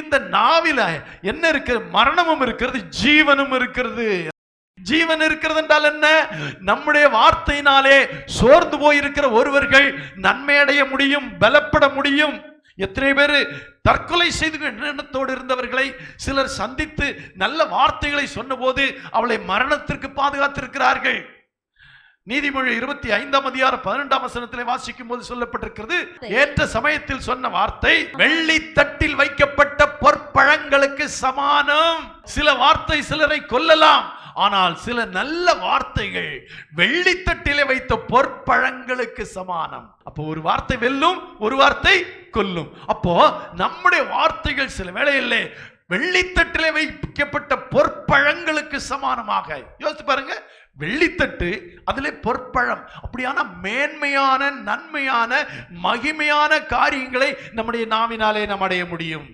இந்த நாவில என்ன இருக்கு? மரணமும் இருக்கிறது, ஜீவனும் இருக்கிறது. ஜீவன் இருக்கிறது என்றால் என்ன? நம்முடைய வார்த்தையினாலே சோர்ந்து போயிருக்கிற ஒருவர்கள் நன்மை அடைய முடியும், பலப்பட முடியும். எத்தனை பேர் தற்கொலை செய்து எண்ணத்தோடு இருந்தவர்களை சிலர் சந்தித்து நல்ல வார்த்தைகளை சொன்னபோது அவளை மரணத்திற்கு பாதுகாத்திருக்கிறார்கள். நீதிமொழி 25:12 வாசிக்கும் போது சொல்லப்பட்டிருக்கிறது, ஏற்ற சமயத்தில் சொன்ன வார்த்தை வெள்ளி தட்டில் வைக்கப்பட்ட பொற்பழங்களுக்கு சமானம். சில வார்த்தை சிலரை கொல்லலாம், ஆனால் சில நல்ல வார்த்தைகள் வெள்ளித்தட்டிலே வைத்த பொற்பழங்களுக்கு சமானம். அப்போ ஒரு வார்த்தை வெல்லும், ஒரு வார்த்தை கொல்லும். அப்போ நம்முடைய வார்த்தைகள் சில வேளையிலே வெள்ளித்தட்டிலே வைக்கப்பட்ட பொற்பழங்களுக்கு சமானமாக. யோசித்து பாருங்க, வெள்ளித்தட்டு, அதிலே பொற்பழம். அப்படியான மேன்மையான, நன்மையான, மகிமையான காரியங்களை நம்முடைய நாவினாலே நாம் அடைய முடியும்.